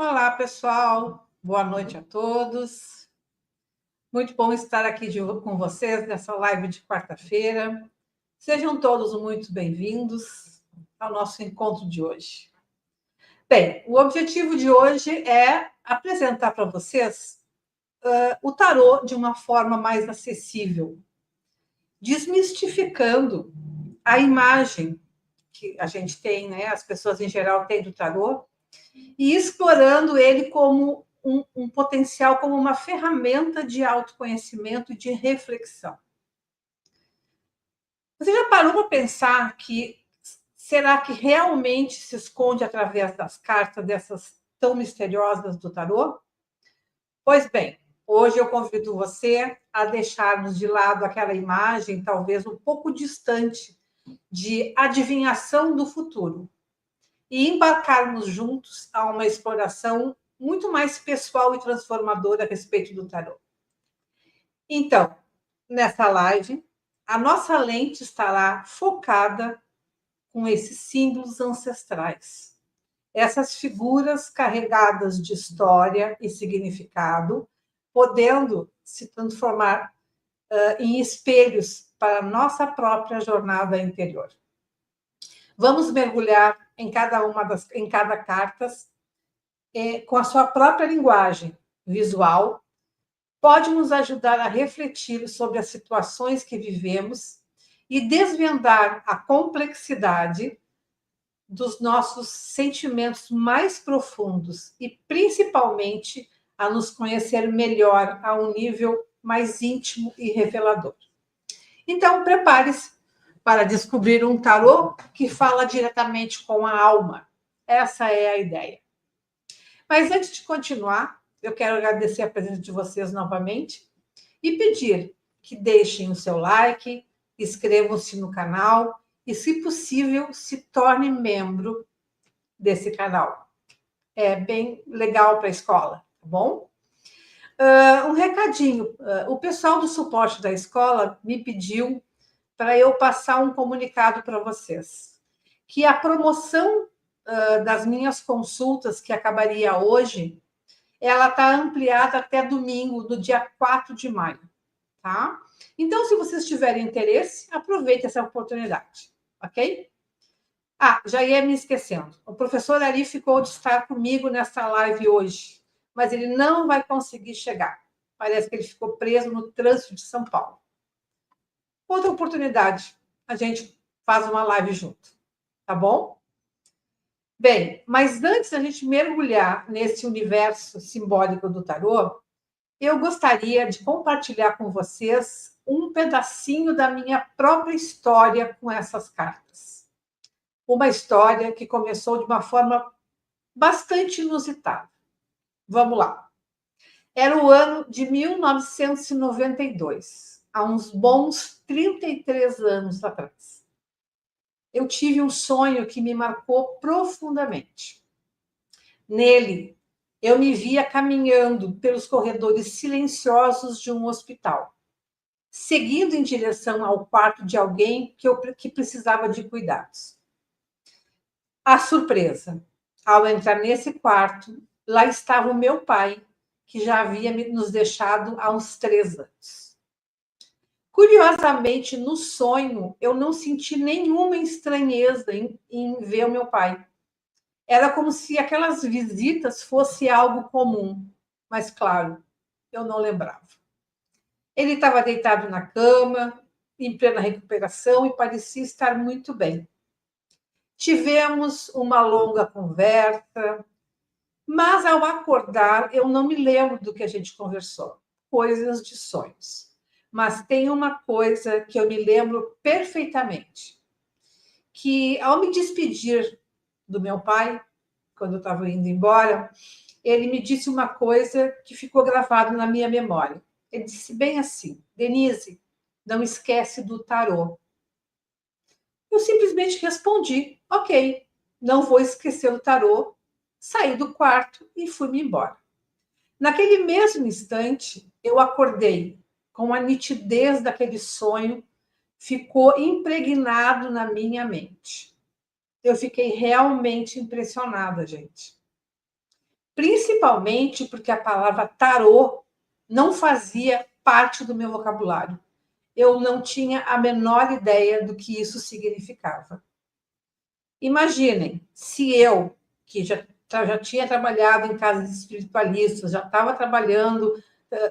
Olá, pessoal. Boa noite a todos. Muito bom estar aqui com vocês nessa live de quarta-feira. Sejam todos muito bem-vindos ao nosso encontro de hoje. Bem, o objetivo de hoje é apresentar para vocês o tarô de uma forma mais acessível, desmistificando a imagem que a gente tem, né? As pessoas em geral têm do tarô, e explorando ele como um potencial, como uma ferramenta de autoconhecimento e de reflexão. Você já parou para pensar que será que realmente se esconde através das cartas dessas tão misteriosas do tarô? Pois bem, hoje eu convido você a deixarmos de lado aquela imagem, talvez um pouco distante, de adivinhação do futuro e embarcarmos juntos a uma exploração muito mais pessoal e transformadora a respeito do tarô. Então, nessa live, a nossa lente estará focada com esses símbolos ancestrais, essas figuras carregadas de história e significado, podendo se transformar em espelhos para a nossa própria jornada interior. Vamos mergulhar em cada carta com a sua própria linguagem visual, pode nos ajudar a refletir sobre as situações que vivemos e desvendar a complexidade dos nossos sentimentos mais profundos e, principalmente, a nos conhecer melhor a um nível mais íntimo e revelador. Então, prepare-se para descobrir um tarô que fala diretamente com a alma. Essa é a ideia. Mas antes de continuar, eu quero agradecer a presença de vocês novamente e pedir que deixem o seu like, inscrevam-se no canal e, se possível, se torne membro desse canal. É bem legal para a escola, tá bom? Um recadinho. O pessoal do suporte da escola me pediu para eu passar um comunicado para vocês, que a promoção das minhas consultas, que acabaria hoje, ela está ampliada até domingo, do dia 4 de maio, tá? Então, se vocês tiverem interesse, aproveite essa oportunidade, ok? Ah, já ia me esquecendo. O professor Ari ficou de estar comigo nessa live hoje, mas ele não vai conseguir chegar. Parece que ele ficou preso no trânsito de São Paulo. Outra oportunidade, a gente faz uma live junto, tá bom? Bem, mas antes da gente mergulhar nesse universo simbólico do tarô, eu gostaria de compartilhar com vocês um pedacinho da minha própria história com essas cartas. Uma história que começou de uma forma bastante inusitada. Vamos lá. Era o ano de 1992, há uns bons 33 anos atrás. Eu tive um sonho que me marcou profundamente. Nele, eu me via caminhando pelos corredores silenciosos de um hospital, seguindo em direção ao quarto de alguém que precisava de cuidados. A surpresa, ao entrar nesse quarto, lá estava o meu pai, que já havia nos deixado há uns 3 anos. Curiosamente, no sonho, eu não senti nenhuma estranheza em ver o meu pai. Era como se aquelas visitas fossem algo comum, mas, claro, eu não lembrava. Ele estava deitado na cama, em plena recuperação, e parecia estar muito bem. Tivemos uma longa conversa, mas, ao acordar, eu não me lembro do que a gente conversou. Coisas de sonhos. Mas tem uma coisa que eu me lembro perfeitamente, que, ao me despedir do meu pai, quando eu estava indo embora, ele me disse uma coisa que ficou gravada na minha memória. Ele disse bem assim: Denise, não esquece do tarô. Eu simplesmente respondi: ok, não vou esquecer o tarô. Saí do quarto e fui-me embora. Naquele mesmo instante, eu acordei com a nitidez daquele sonho, ficou impregnado na minha mente. Eu fiquei realmente impressionada, gente. principalmente porque a palavra tarô não fazia parte do meu vocabulário. Eu não tinha a menor ideia do que isso significava. Imaginem, se eu, que já tinha trabalhado em casas espiritualistas, já estava trabalhando,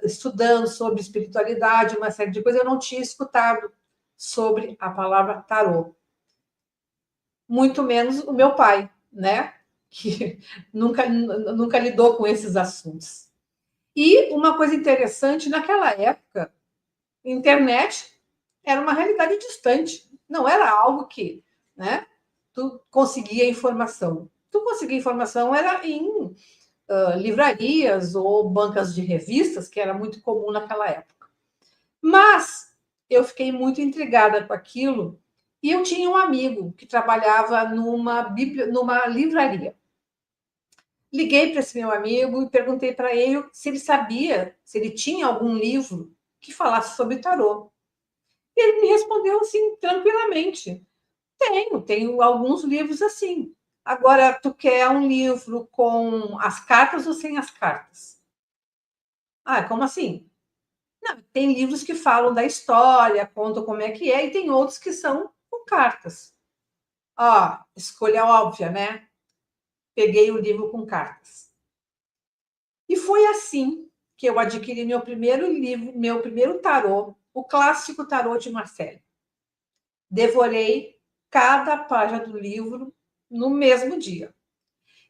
estudando sobre espiritualidade, uma série de coisas, eu não tinha escutado sobre a palavra tarô. Muito menos o meu pai, né? Que nunca lidou com esses assuntos. E uma coisa interessante, naquela época, internet era uma realidade distante, não era algo que, né, tu conseguia informação. Tu conseguia informação era em livrarias ou bancas de revistas, que era muito comum naquela época. Mas eu fiquei muito intrigada com aquilo e eu tinha um amigo que trabalhava numa livraria. Liguei para esse meu amigo e perguntei para ele se ele sabia, se ele tinha algum livro que falasse sobre tarô. E ele me respondeu assim, tranquilamente: tenho alguns livros assim. Agora, tu quer um livro com as cartas ou sem as cartas? Ah, como assim? Não, tem livros que falam da história, contam como é que é, e tem outros que são com cartas. Ó, escolha óbvia, né? Peguei o livro com cartas. E foi assim que eu adquiri meu primeiro livro, meu primeiro tarô, o clássico Tarô de Marcelle. Devorei cada página do livro no mesmo dia.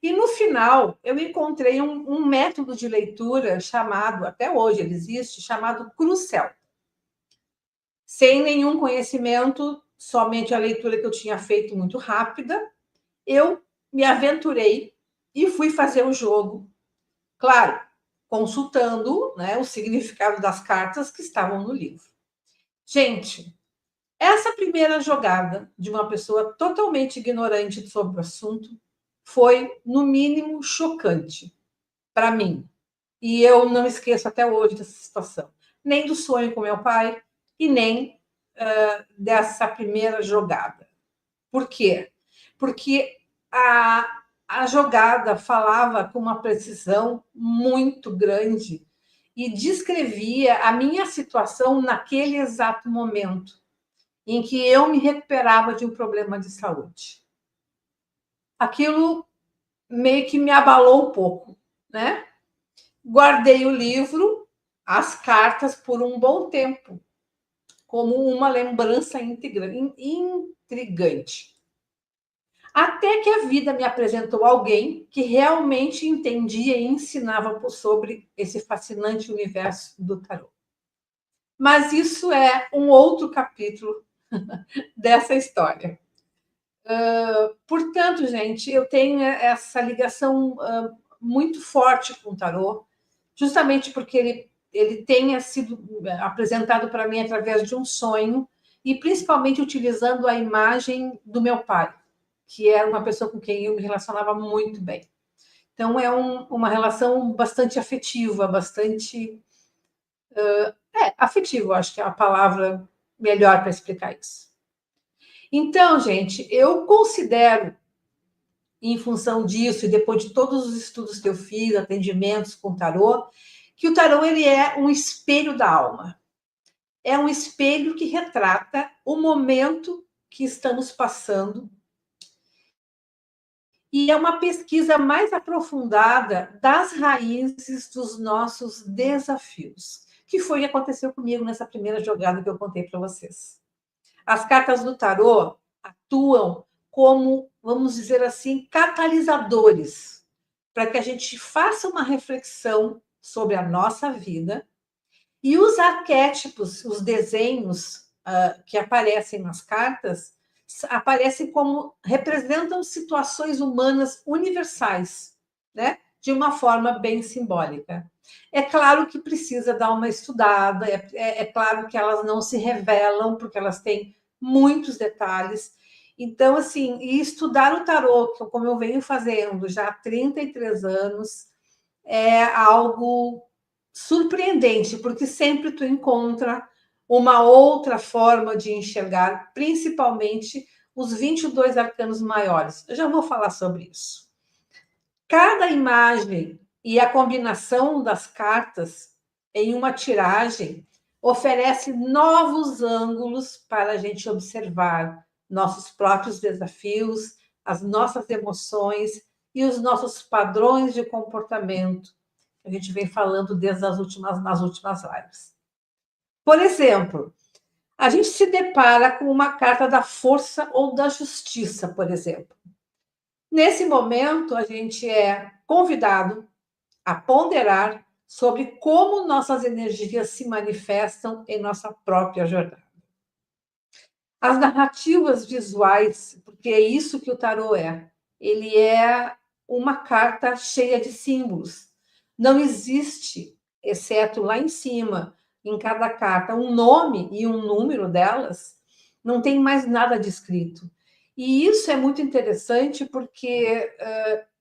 E no final, eu encontrei um método de leitura chamado, até hoje ele existe, chamado Crucel. Sem nenhum conhecimento, somente a leitura que eu tinha feito muito rápida, eu me aventurei e fui fazer o jogo. Claro, consultando, né, o significado das cartas que estavam no livro. Gente, essa primeira jogada de uma pessoa totalmente ignorante sobre o assunto foi, no mínimo, chocante para mim. E eu não esqueço até hoje dessa situação. Nem do sonho com meu pai e nem dessa primeira jogada. Por quê? Porque a jogada falava com uma precisão muito grande e descrevia a minha situação naquele exato momento em que eu me recuperava de um problema de saúde. Aquilo meio que me abalou um pouco, né? Guardei o livro, as cartas, por um bom tempo, como uma lembrança intrigante. Até que a vida me apresentou alguém que realmente entendia e ensinava sobre esse fascinante universo do tarô. Mas isso é um outro capítulo dessa história. Portanto, gente, eu tenho essa ligação muito forte com o tarô, justamente porque ele tenha sido apresentado para mim através de um sonho e principalmente utilizando a imagem do meu pai, que era uma pessoa com quem eu me relacionava muito bem. Então, é uma relação bastante afetiva, bastante afetiva, acho que é a palavra melhor para explicar isso. Então, gente, eu considero, em função disso, e depois de todos os estudos que eu fiz, atendimentos com tarô, que o tarô ele é um espelho da alma. É um espelho que retrata o momento que estamos passando e é uma pesquisa mais aprofundada das raízes dos nossos desafios, que foi o que aconteceu comigo nessa primeira jogada que eu contei para vocês. As cartas do tarô atuam como, vamos dizer assim, catalisadores para que a gente faça uma reflexão sobre a nossa vida e os arquétipos, os desenhos que aparecem nas cartas, aparecem como representam situações humanas universais, né? De uma forma bem simbólica. É claro que precisa dar uma estudada, é claro que elas não se revelam, porque elas têm muitos detalhes. Então, assim, e estudar o tarô, como eu venho fazendo já há 33 anos, é algo surpreendente, porque sempre tu encontra uma outra forma de enxergar, principalmente os 22 arcanos maiores. Eu já vou falar sobre isso. Cada imagem e a combinação das cartas em uma tiragem oferece novos ângulos para a gente observar nossos próprios desafios, as nossas emoções e os nossos padrões de comportamento, que a gente vem falando desde nas últimas lives. Por exemplo, a gente se depara com uma carta da força ou da justiça, por exemplo. Nesse momento, a gente é convidado a ponderar sobre como nossas energias se manifestam em nossa própria jornada. As narrativas visuais, porque é isso que o tarô é, ele é uma carta cheia de símbolos. Não existe, exceto lá em cima, em cada carta, um nome e um número delas, não tem mais nada descrito. E isso é muito interessante porque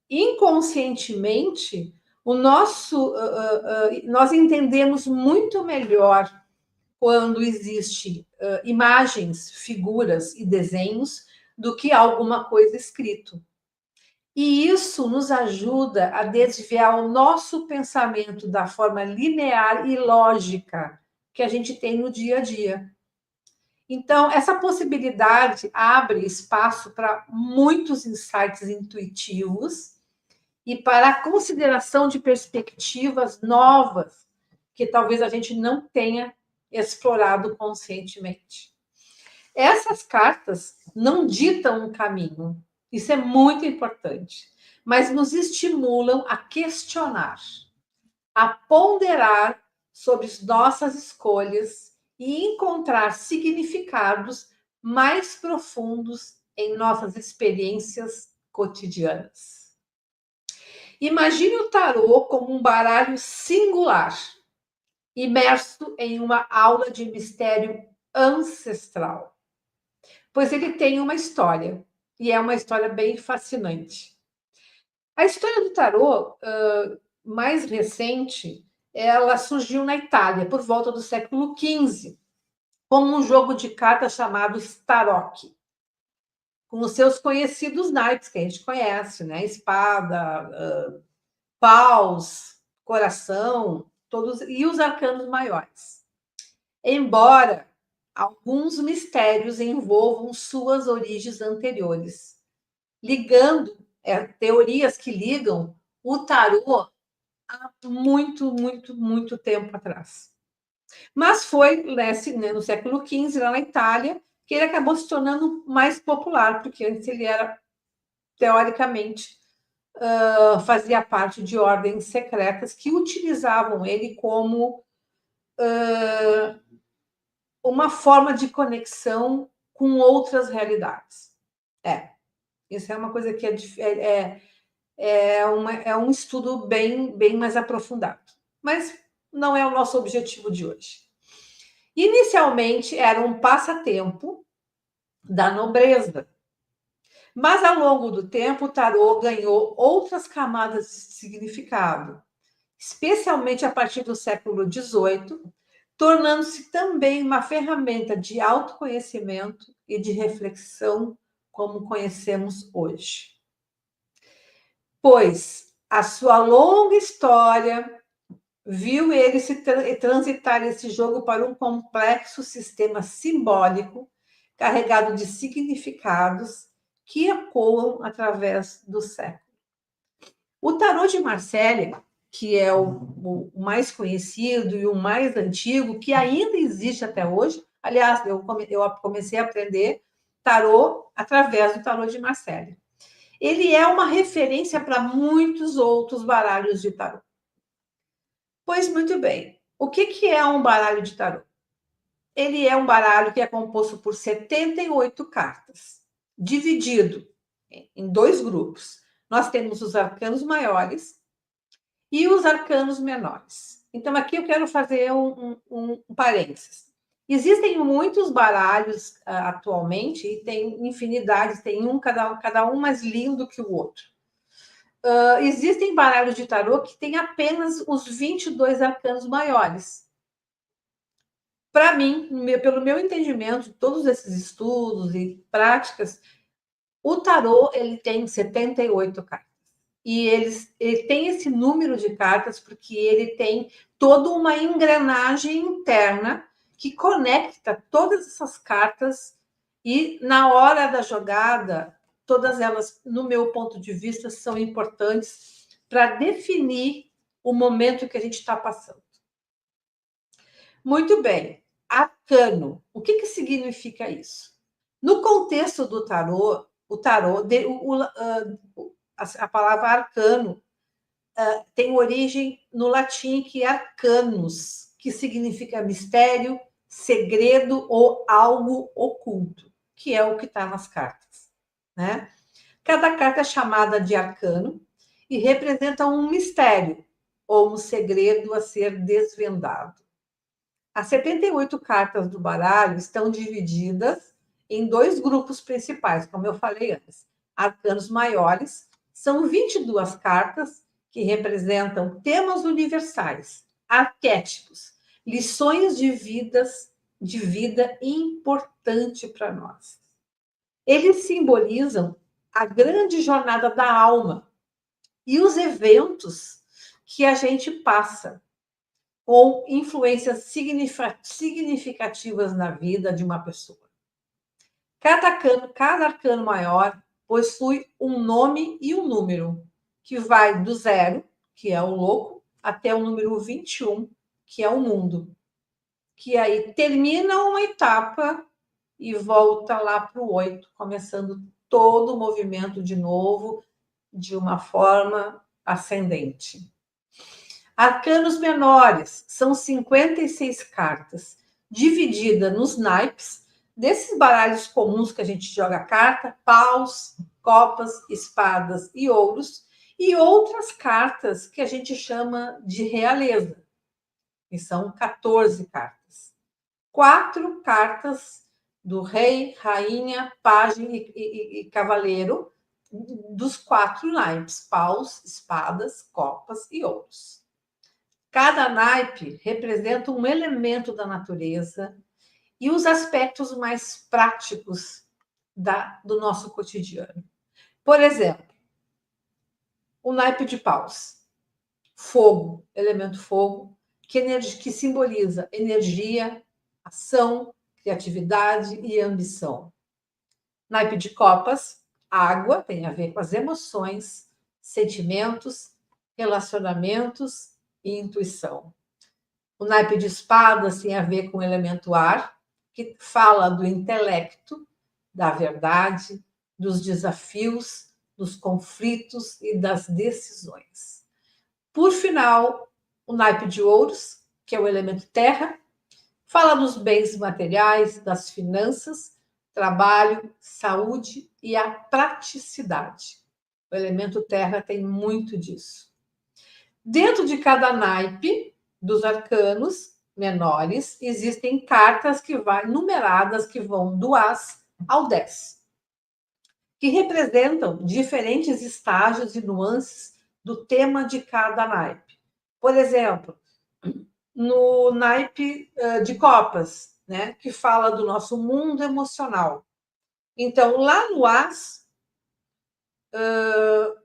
inconscientemente nós entendemos muito melhor quando existe imagens, figuras e desenhos do que alguma coisa escrito. E isso nos ajuda a desviar o nosso pensamento da forma linear e lógica que a gente tem no dia a dia. Então, essa possibilidade abre espaço para muitos insights intuitivos e para a consideração de perspectivas novas que talvez a gente não tenha explorado conscientemente. Essas cartas não ditam um caminho, isso é muito importante, mas nos estimulam a questionar, a ponderar sobre as nossas escolhas e encontrar significados mais profundos em nossas experiências cotidianas. Imagine o tarô como um baralho singular, imerso em uma aula de mistério ancestral, pois ele tem uma história, e é uma história bem fascinante. A história do tarô, mais recente, ela surgiu na Itália, por volta do século XV, como um jogo de cartas chamado Tarocchi, com os seus conhecidos naipes, que a gente conhece, né? Espada, paus, coração, todos, e os arcanos maiores. Embora alguns mistérios envolvam suas origens anteriores, ligando teorias que ligam o tarô há muito, muito, muito tempo atrás. Mas foi no século XV, lá na Itália, que ele acabou se tornando mais popular, porque antes ele era, teoricamente, fazia parte de ordens secretas que utilizavam ele como uma forma de conexão com outras realidades. Isso é uma coisa que é um estudo bem mais aprofundado. Mas não é o nosso objetivo de hoje. Inicialmente, era um passatempo da nobreza. Mas, ao longo do tempo, o tarô ganhou outras camadas de significado, especialmente a partir do século XVIII, tornando-se também uma ferramenta de autoconhecimento e de reflexão, como conhecemos hoje. Pois a sua longa história viu ele transitar esse jogo para um complexo sistema simbólico carregado de significados que ecoam através do século. O tarô de Marselli, que é o mais conhecido e o mais antigo, que ainda existe até hoje. Aliás, eu comecei a aprender tarô através do tarô de Marselli. Ele é uma referência para muitos outros baralhos de tarô. Pois muito bem, o que é um baralho de tarô? Ele é um baralho que é composto por 78 cartas, dividido em dois grupos. Nós temos os arcanos maiores e os arcanos menores. Então, aqui eu quero fazer um parênteses. Existem muitos baralhos atualmente, e tem infinidades, tem cada um mais lindo que o outro. Existem baralhos de tarô que têm apenas os 22 arcanos maiores. Para mim, pelo meu entendimento, todos esses estudos e práticas, o tarô ele tem 78 cartas. e ele tem esse número de cartas porque ele tem toda uma engrenagem interna que conecta todas essas cartas e, na hora da jogada, todas elas, no meu ponto de vista, são importantes para definir o momento que a gente está passando. Muito bem. Arcano. O que significa isso? No contexto do tarô, a palavra arcano tem origem no latim, que é arcanus, que significa mistério, segredo ou algo oculto, que é o que está nas cartas, né? Cada carta é chamada de arcano e representa um mistério ou um segredo a ser desvendado. As 78 cartas do baralho estão divididas em 2 grupos principais, como eu falei antes. Arcanos maiores são 22 cartas que representam temas universais, arquétipos, lições de vida importante para nós. Eles simbolizam a grande jornada da alma e os eventos que a gente passa, com influências significativas na vida de uma pessoa. Cada arcano maior possui um nome e um número, que vai do 0, que é o louco, até o número 21, que é o mundo. Que aí termina uma etapa e volta lá para o 8, começando todo o movimento de novo, de uma forma ascendente. Arcanos menores são 56 cartas, dividida nos naipes desses baralhos comuns que a gente joga carta, paus, copas, espadas e ouros, e outras cartas que a gente chama de realeza, que são 14 cartas. 4 cartas do rei, rainha, pajem e cavaleiro, dos 4 naipes, paus, espadas, copas e ouros. Cada naipe representa um elemento da natureza e os aspectos mais práticos do nosso cotidiano. Por exemplo, o naipe de paus, fogo, elemento fogo, que simboliza energia, ação, criatividade e ambição. Naipe de copas, água, tem a ver com as emoções, sentimentos, relacionamentos e intuição. O naipe de espadas tem a ver com o elemento ar, que fala do intelecto, da verdade, dos desafios, dos conflitos e das decisões. Por final, o naipe de ouros, que é o elemento terra, fala dos bens materiais, das finanças, trabalho, saúde e a praticidade. O elemento terra tem muito disso. Dentro de cada naipe dos arcanos menores, existem cartas numeradas que vão do As ao 10, que representam diferentes estágios e nuances do tema de cada naipe. Por exemplo, no naipe de copas, né, que fala do nosso mundo emocional. Então, lá no As,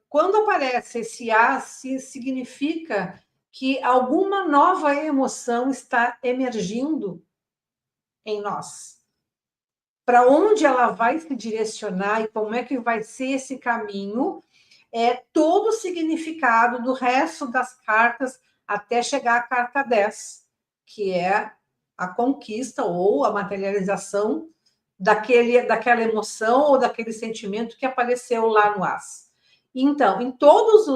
quando aparece esse As, significa que alguma nova emoção está emergindo em nós. Para onde ela vai se direcionar e como é que vai ser esse caminho, é todo o significado do resto das cartas até chegar à carta 10, que é a conquista ou a materialização daquela emoção ou daquele sentimento que apareceu lá no As. Então, em todos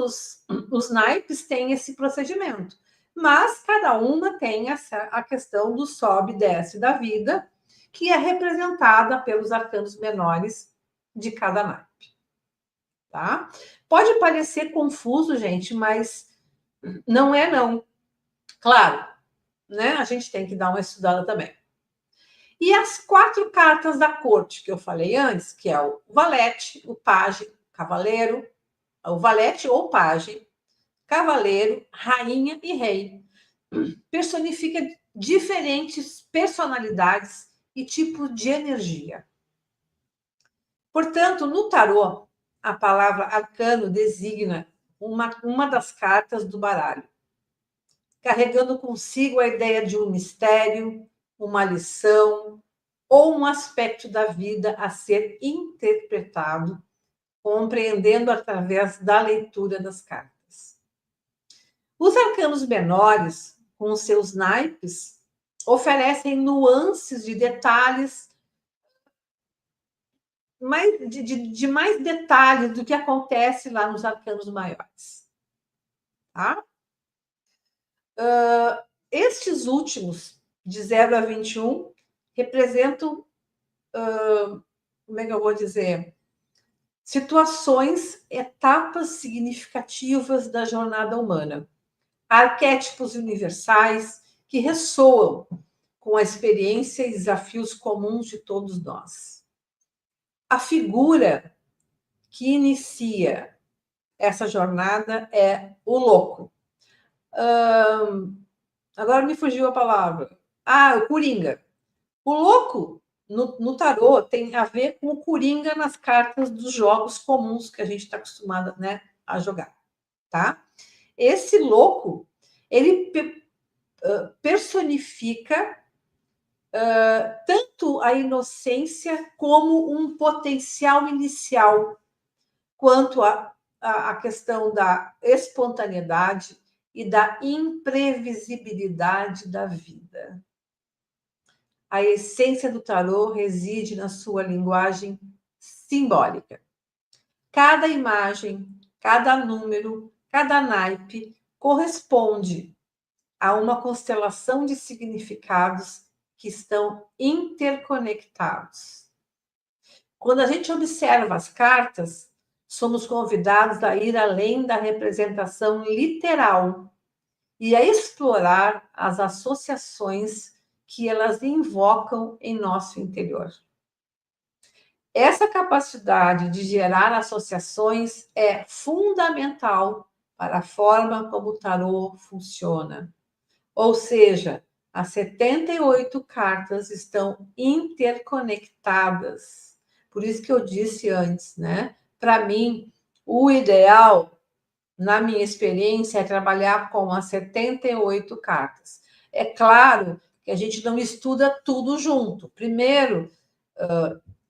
os naipes tem esse procedimento, mas cada uma tem a questão do sobe e desce da vida, que é representada pelos arcanos menores de cada naipe. Tá? Pode parecer confuso, gente, mas não é não. Claro, né? A gente tem que dar uma estudada também. E as 4 cartas da corte que eu falei antes, que é o valete, o pajem, cavaleiro, o valete ou pajem, cavaleiro, rainha e rei. Personifica diferentes personalidades e tipos de energia. Portanto, no tarô, a palavra arcano designa uma das cartas do baralho, carregando consigo a ideia de um mistério, uma lição ou um aspecto da vida a ser interpretado, compreendendo através da leitura das cartas. Os arcanos menores, com os seus naipes, oferecem nuances de detalhes, de mais detalhes do que acontece lá nos arcanos maiores. Tá? Estes últimos, de 0 a 21, representam, como é que eu vou dizer, situações, etapas significativas da jornada humana. Arquétipos universais que ressoam com a experiência e desafios comuns de todos nós. A figura que inicia essa jornada é o louco. Agora me fugiu a palavra. O Coringa. O louco, no tarô, tem a ver com o Coringa nas cartas dos jogos comuns que a gente está acostumado, né, a jogar. Tá? Esse louco, ele personifica tanto a inocência como um potencial inicial, quanto a questão da espontaneidade e da imprevisibilidade da vida. A essência do tarô reside na sua linguagem simbólica. Cada imagem, cada número, cada naipe corresponde a uma constelação de significados que estão interconectados. Quando a gente observa as cartas, somos convidados a ir além da representação literal e a explorar as associações que elas invocam em nosso interior. Essa capacidade de gerar associações é fundamental para a forma como o tarô funciona. Ou seja, as 78 cartas estão interconectadas. Por isso que eu disse antes, né? Para mim, o ideal, na minha experiência, é trabalhar com as 78 cartas. É claro que a gente não estuda tudo junto. Primeiro,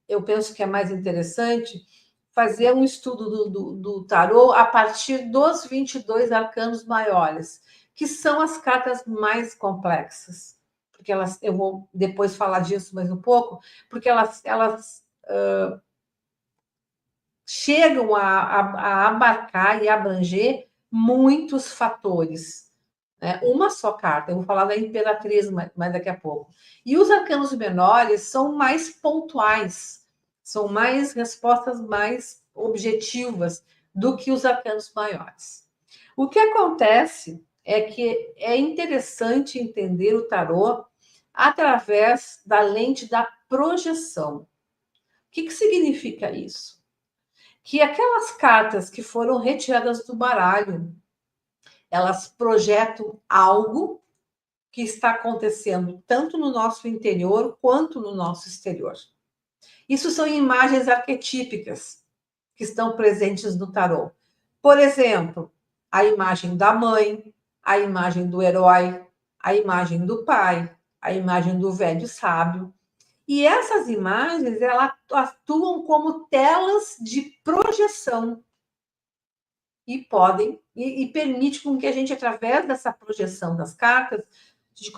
eu penso que é mais interessante fazer um estudo do tarô a partir dos 22 arcanos maiores, que são as cartas mais complexas. Porque eu vou depois falar disso mais um pouco, porque elas chegam a abarcar e abranger muitos fatores. Né? Uma só carta, eu vou falar da Imperatriz mais daqui a pouco. E os arcanos menores são mais pontuais, são mais respostas mais objetivas do que os arcanos maiores. O que acontece é que é interessante entender o tarô através da lente da projeção. O que significa isso? Que aquelas cartas que foram retiradas do baralho, elas projetam algo que está acontecendo tanto no nosso interior quanto no nosso exterior. Isso são imagens arquetípicas que estão presentes no tarô. Por exemplo, a imagem da mãe, a imagem do herói, a imagem do pai, a imagem do velho sábio. E essas imagens, elas atuam como telas de projeção e permite com que a gente, através dessa projeção das cartas, a gente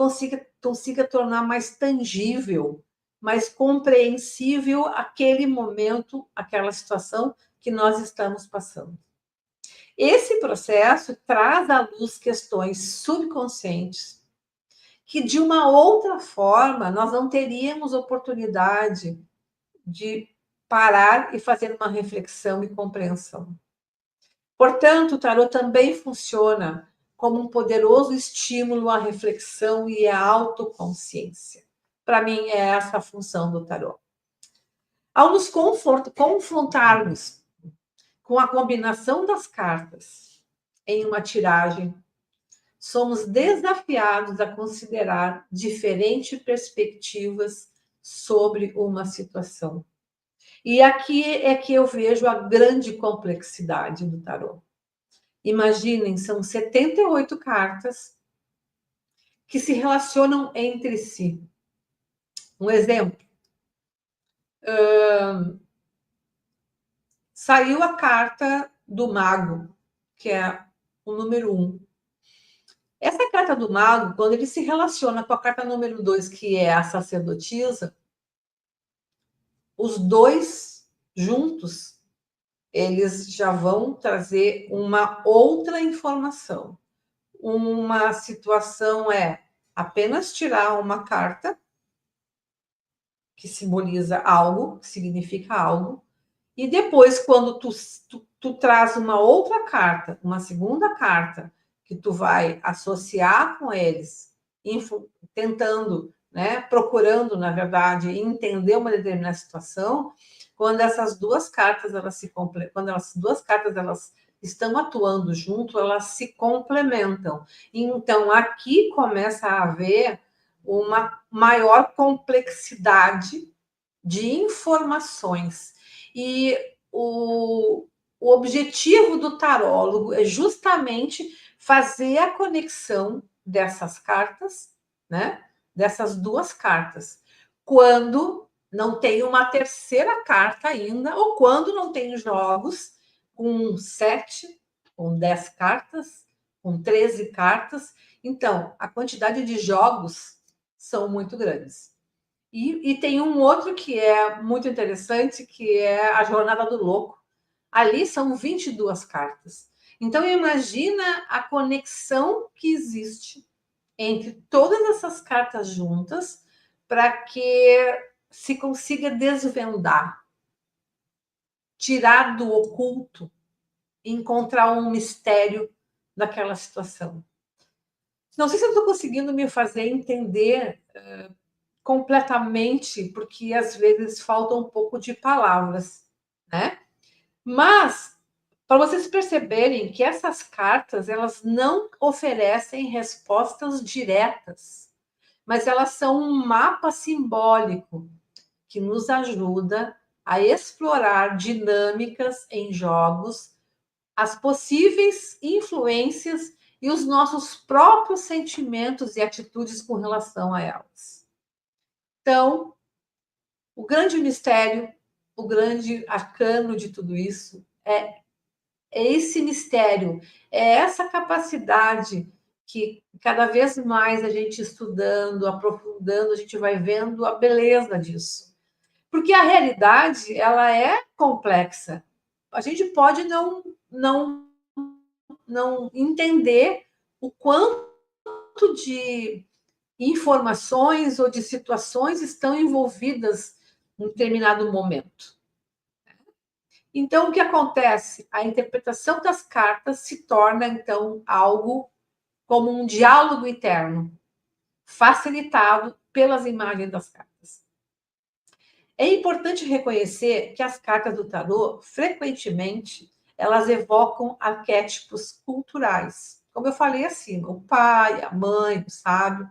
consiga tornar mais tangível, mais compreensível aquele momento, aquela situação que nós estamos passando. Esse processo traz à luz questões subconscientes que, de uma outra forma, nós não teríamos oportunidade de parar e fazer uma reflexão e compreensão. Portanto, o tarô também funciona como um poderoso estímulo à reflexão e à autoconsciência. Para mim, é essa a função do tarô. Ao nos confrontarmos com a combinação das cartas em uma tiragem, somos desafiados a considerar diferentes perspectivas sobre uma situação. E aqui é que eu vejo a grande complexidade do tarô. Imaginem, são 78 cartas que se relacionam entre si. Um exemplo. Saiu a carta do mago, que é o número 1. Essa carta do mago, quando ele se relaciona com a carta número 2, que é a sacerdotisa, os dois juntos, eles já vão trazer uma outra informação. Uma situação é apenas tirar uma carta que simboliza algo, que significa algo, e depois, quando tu traz uma outra carta, uma segunda carta, que tu vai associar com eles, tentando, né, procurando, na verdade, entender uma determinada situação, quando essas duas cartas quando essas duas cartas elas estão atuando junto, elas se complementam. Então, aqui começa a haver uma maior complexidade de informações. E o objetivo do tarólogo é justamente fazer a conexão dessas cartas, né? Dessas duas cartas. Quando não tem uma terceira carta ainda, ou quando não tem jogos com 7, com 10 cartas, com 13 cartas. Então, a quantidade de jogos são muito grandes. E tem um outro que é muito interessante, que é a Jornada do Louco. Ali são 22 cartas. Então, imagina a conexão que existe entre todas essas cartas juntas para que se consiga desvendar, tirar do oculto, encontrar um mistério daquela situação. Não sei se eu estou conseguindo me fazer entender completamente, porque às vezes falta um pouco de palavras, né? Mas para vocês perceberem que essas cartas elas não oferecem respostas diretas, mas elas são um mapa simbólico que nos ajuda a explorar dinâmicas em jogos, as possíveis influências e os nossos próprios sentimentos e atitudes com relação a elas. Então, o grande mistério, o grande arcano de tudo isso é esse mistério, é essa capacidade que cada vez mais a gente estudando, aprofundando, a gente vai vendo a beleza disso. Porque a realidade, ela é complexa. A gente pode não entender o quanto de informações ou de situações estão envolvidas em determinado momento. Então, o que acontece? A interpretação das cartas se torna, então, algo como um diálogo interno, facilitado pelas imagens das cartas. É importante reconhecer que as cartas do tarô, frequentemente, elas evocam arquétipos culturais. Como eu falei acima, o pai, a mãe, o sábio.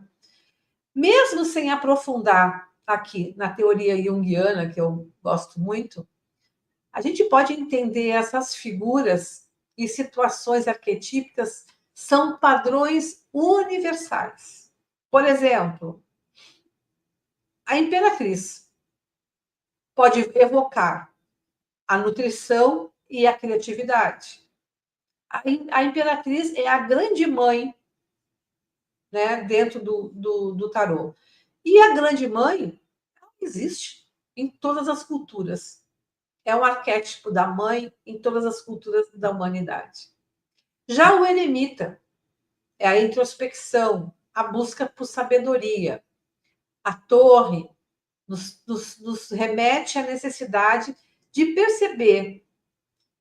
Mesmo sem aprofundar aqui na teoria junguiana, que eu gosto muito, a gente pode entender essas figuras e situações arquetípicas são padrões universais. Por exemplo, a imperatriz pode evocar a nutrição e a criatividade. A imperatriz é a grande mãe, né, dentro do tarô. E a grande mãe existe em todas as culturas. É um arquétipo da mãe em todas as culturas da humanidade. Já o eremita é a introspecção, a busca por sabedoria. A torre nos remete à necessidade de perceber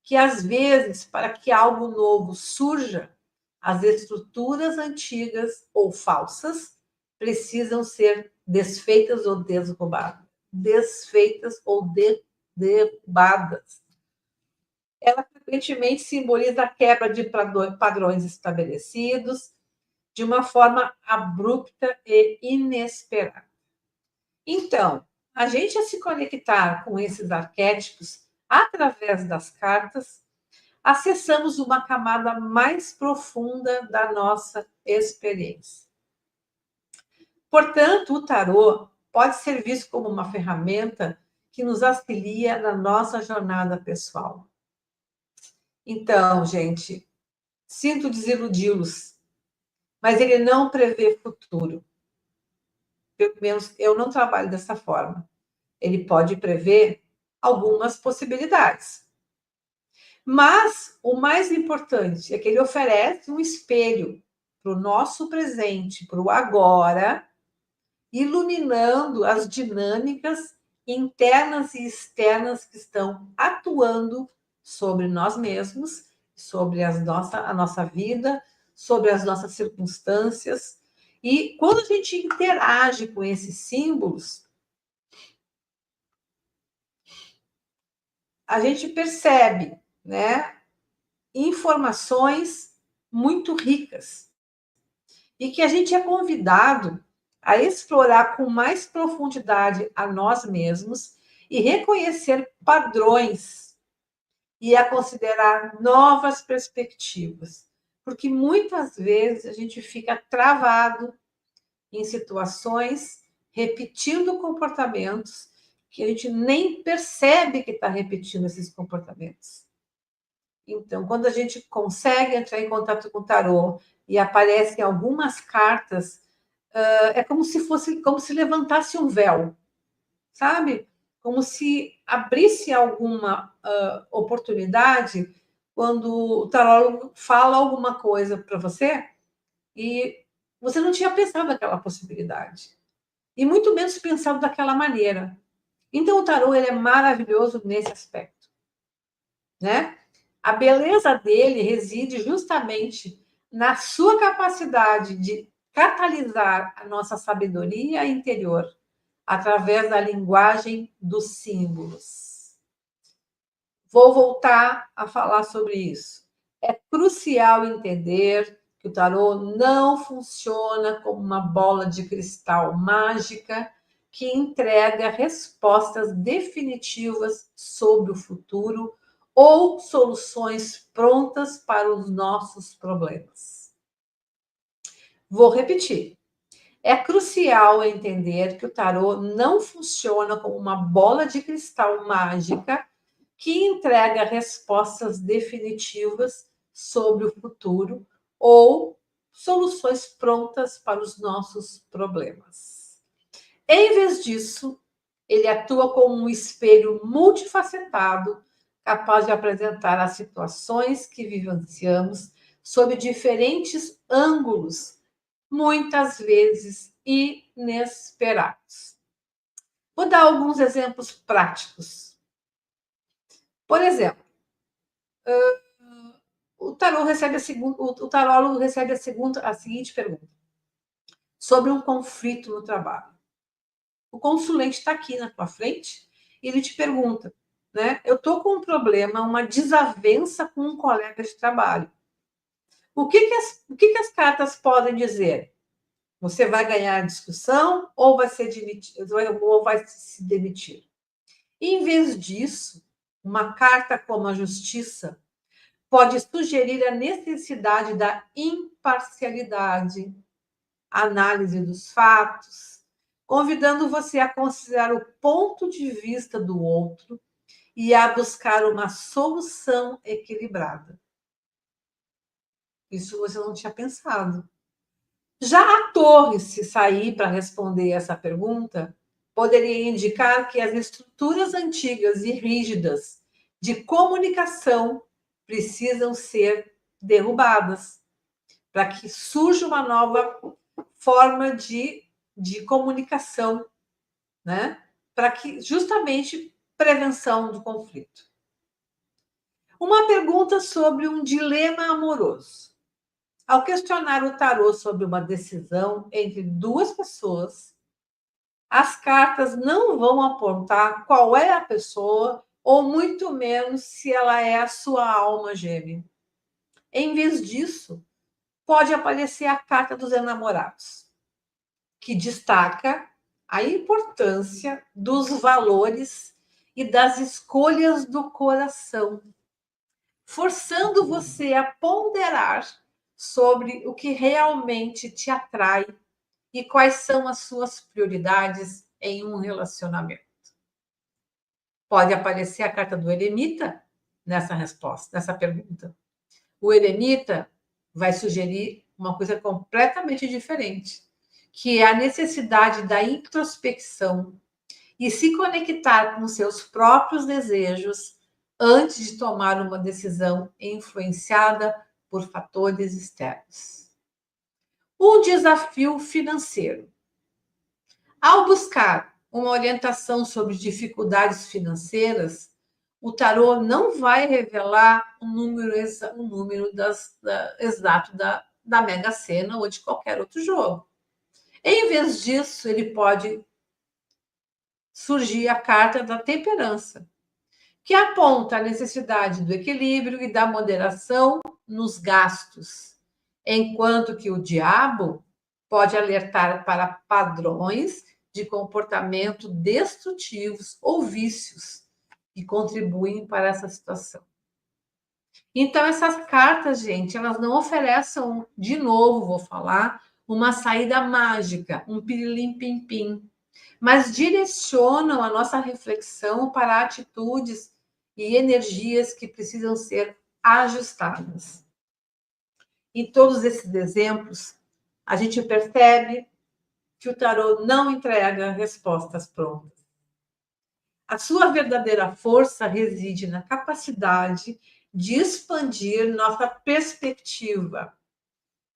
que, às vezes, para que algo novo surja, as estruturas antigas ou falsas precisam ser desfeitas ou derrubadas. Desfeitas ou derrubadas. Ela frequentemente simboliza a quebra de padrões estabelecidos de uma forma abrupta e inesperada. Então, a gente a se conectar com esses arquétipos através das cartas, acessamos uma camada mais profunda da nossa experiência. Portanto, o tarô pode ser visto como uma ferramenta que nos auxilia na nossa jornada pessoal. Então, gente, sinto desiludi-los, mas ele não prevê futuro. Pelo menos eu não trabalho dessa forma. Ele pode prever algumas possibilidades. Mas o mais importante é que ele oferece um espelho para o nosso presente, para o agora, iluminando as dinâmicas internas e externas que estão atuando sobre nós mesmos, sobre a nossa vida, sobre as nossas circunstâncias. E quando a gente interage com esses símbolos, a gente percebe, né, informações muito ricas e que a gente é convidado a explorar com mais profundidade a nós mesmos e reconhecer padrões e a considerar novas perspectivas, porque muitas vezes a gente fica travado em situações, repetindo comportamentos que a gente nem percebe que está repetindo esses comportamentos. Então, quando a gente consegue entrar em contato com o tarô e aparecem algumas cartas, é como se levantasse um véu, sabe? Como se abrisse alguma oportunidade quando o tarólogo fala alguma coisa para você e você não tinha pensado naquela possibilidade. E muito menos pensado daquela maneira. Então, o tarô ele é maravilhoso nesse aspecto, né? A beleza dele reside justamente na sua capacidade de catalisar a nossa sabedoria interior através da linguagem dos símbolos. Vou voltar a falar sobre isso. É crucial entender que o tarô não funciona como uma bola de cristal mágica que entrega respostas definitivas sobre o futuro ou soluções prontas para os nossos problemas. Vou repetir. É crucial entender que o tarô não funciona como uma bola de cristal mágica que entrega respostas definitivas sobre o futuro ou soluções prontas para os nossos problemas. Em vez disso, ele atua como um espelho multifacetado, capaz de apresentar as situações que vivenciamos sob diferentes ângulos, muitas vezes inesperados. Vou dar alguns exemplos práticos. Por exemplo, o tarólogo recebe a seguinte pergunta sobre um conflito no trabalho. O consulente está aqui na tua frente e ele te pergunta, né? Eu estou com um problema, uma desavença com um colega de trabalho. O que as cartas podem dizer? Você vai ganhar a discussão ou vai se demitir? E, em vez disso, uma carta como a Justiça pode sugerir a necessidade da imparcialidade, análise dos fatos, convidando você a considerar o ponto de vista do outro e a buscar uma solução equilibrada. Isso você não tinha pensado. Já a torre, se sair para responder essa pergunta, poderia indicar que as estruturas antigas e rígidas de comunicação precisam ser derrubadas para que surja uma nova forma de comunicação, né? Para que justamente prevenção do conflito. Uma pergunta sobre um dilema amoroso. Ao questionar o tarô sobre uma decisão entre duas pessoas, as cartas não vão apontar qual é a pessoa, ou muito menos se ela é a sua alma gêmea. Em vez disso, pode aparecer a carta dos enamorados, que destaca a importância dos valores e das escolhas do coração. forçando você a ponderar sobre o que realmente te atrai e quais são as suas prioridades em um relacionamento. Pode aparecer a carta do eremita nessa resposta, nessa pergunta. O eremita vai sugerir uma coisa completamente diferente, que é a necessidade da introspecção e se conectar com seus próprios desejos antes de tomar uma decisão influenciada por fatores externos. Um desafio financeiro. Ao buscar uma orientação sobre dificuldades financeiras, o tarô não vai revelar um número exato da Mega Sena ou de qualquer outro jogo. Em vez disso, ele pode surgir a carta da temperança, que aponta a necessidade do equilíbrio e da moderação nos gastos, enquanto que o diabo pode alertar para padrões de comportamento destrutivos ou vícios que contribuem para essa situação. Então, essas cartas, gente, elas não oferecem, de novo, vou falar, uma saída mágica, um pirilim-pim-pim, mas direcionam a nossa reflexão para atitudes e energias que precisam ser ajustadas. Em todos esses exemplos, a gente percebe que o tarô não entrega respostas prontas. A sua verdadeira força reside na capacidade de expandir nossa perspectiva,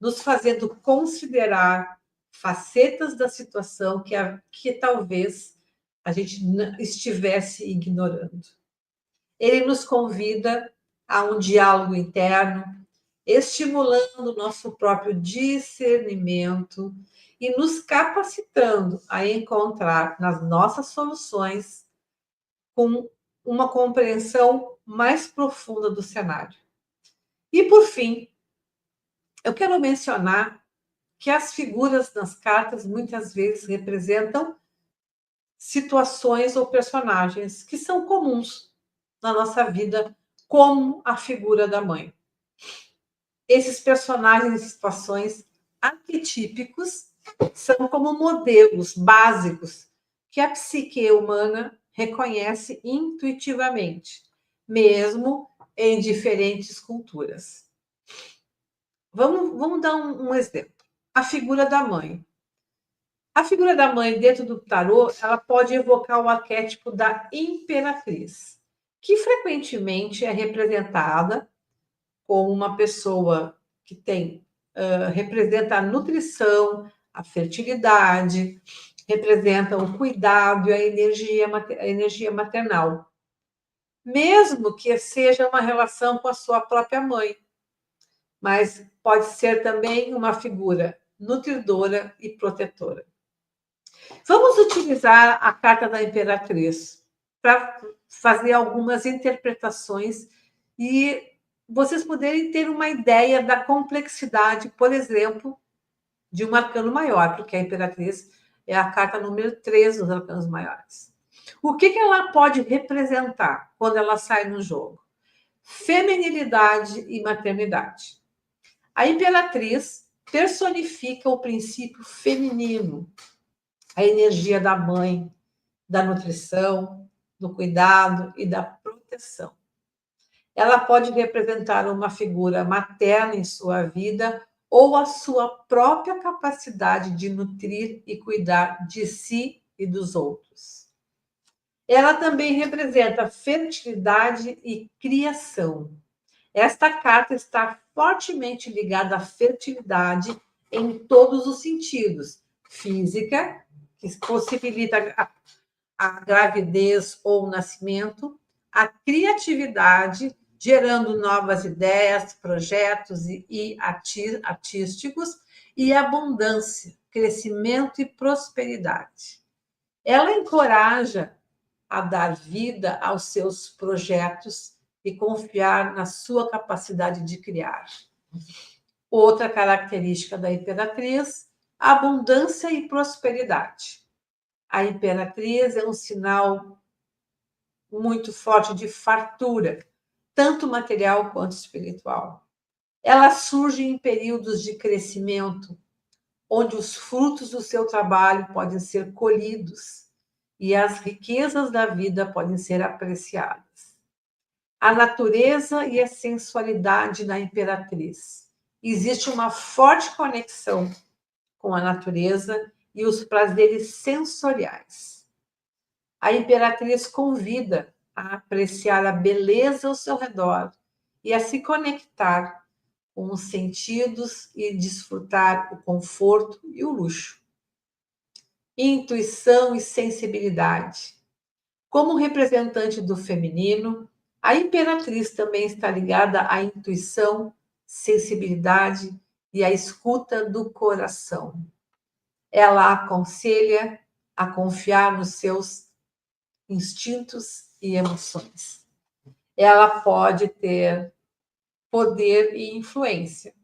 nos fazendo considerar facetas da situação que talvez a gente estivesse ignorando. Ele nos convida a um diálogo interno, estimulando o nosso próprio discernimento e nos capacitando a encontrar nas nossas soluções com uma compreensão mais profunda do cenário. E, por fim, eu quero mencionar que as figuras nas cartas muitas vezes representam situações ou personagens que são comuns na nossa vida, como a figura da mãe. Esses personagens e situações arquetípicos são como modelos básicos que a psique humana reconhece intuitivamente, mesmo em diferentes culturas. Vamos dar um exemplo. A figura da mãe. A figura da mãe dentro do tarô, ela pode evocar o arquétipo da imperatriz, que frequentemente é representada como uma pessoa que representa a nutrição, a fertilidade, representa o cuidado e a energia maternal, mesmo que seja uma relação com a sua própria mãe, mas pode ser também uma figura nutridora e protetora. Vamos utilizar a carta da Imperatriz para fazer algumas interpretações e vocês poderem ter uma ideia da complexidade, por exemplo, de um arcano maior, porque a Imperatriz é a carta número 3 dos arcanos maiores. O que ela pode representar quando ela sai no jogo? Feminilidade e maternidade. A Imperatriz personifica o princípio feminino, a energia da mãe, da nutrição, do cuidado e da proteção. Ela pode representar uma figura materna em sua vida ou a sua própria capacidade de nutrir e cuidar de si e dos outros. Ela também representa fertilidade e criação. Esta carta está fortemente ligada à fertilidade em todos os sentidos. Física, que possibilita a gravidez ou o nascimento, a criatividade, gerando novas ideias, projetos e artísticos, e abundância, crescimento e prosperidade. Ela encoraja a dar vida aos seus projetos e confiar na sua capacidade de criar. Outra característica da Imperatriz, abundância e prosperidade. A Imperatriz é um sinal muito forte de fartura, tanto material quanto espiritual. Ela surge em períodos de crescimento, onde os frutos do seu trabalho podem ser colhidos e as riquezas da vida podem ser apreciadas. A natureza e a sensualidade da imperatriz. Existe uma forte conexão com a natureza e os prazeres sensoriais. A imperatriz convida a apreciar a beleza ao seu redor e a se conectar com os sentidos e desfrutar o conforto e o luxo. Intuição e sensibilidade. Como representante do feminino, a imperatriz também está ligada à intuição, sensibilidade e à escuta do coração. Ela aconselha a confiar nos seus instintos e emoções. Ela pode ter poder e influência.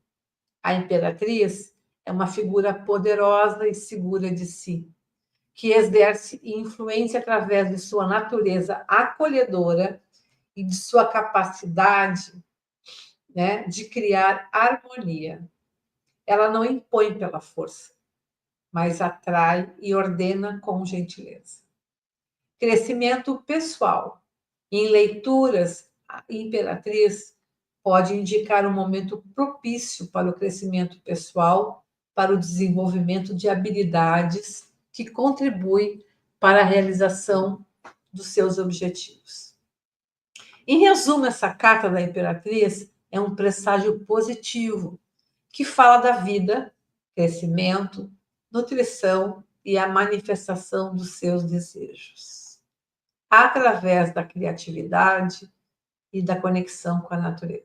A imperatriz é uma figura poderosa e segura de si, que exerce influência através de sua natureza acolhedora e de sua capacidade, né, de criar harmonia. Ela não impõe pela força, mas atrai e ordena com gentileza. Crescimento pessoal. Em leituras, a imperatriz pode indicar um momento propício para o crescimento pessoal, para o desenvolvimento de habilidades que contribuem para a realização dos seus objetivos. Em resumo, essa carta da imperatriz é um presságio positivo que fala da vida, crescimento, nutrição e a manifestação dos seus desejos, através da criatividade e da conexão com a natureza.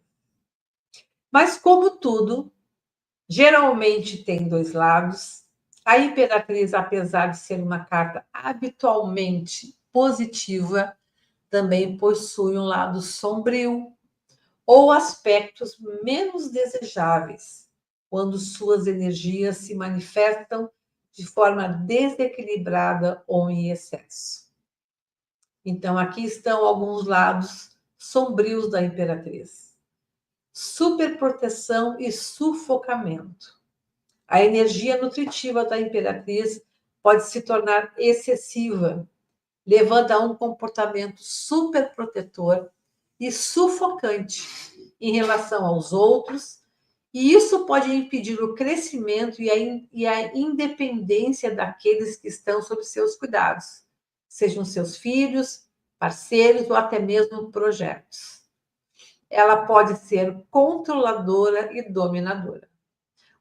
Mas, como tudo, geralmente tem dois lados. A imperatriz, apesar de ser uma carta habitualmente positiva, também possui um lado sombrio ou aspectos menos desejáveis, quando suas energias se manifestam de forma desequilibrada ou em excesso. Então, aqui estão alguns lados sombrios da imperatriz. Superproteção e sufocamento. A energia nutritiva da imperatriz pode se tornar excessiva, levando a um comportamento superprotetor e sufocante em relação aos outros, e isso pode impedir o crescimento e a independência daqueles que estão sob seus cuidados, sejam seus filhos, parceiros ou até mesmo projetos. Ela pode ser controladora e dominadora.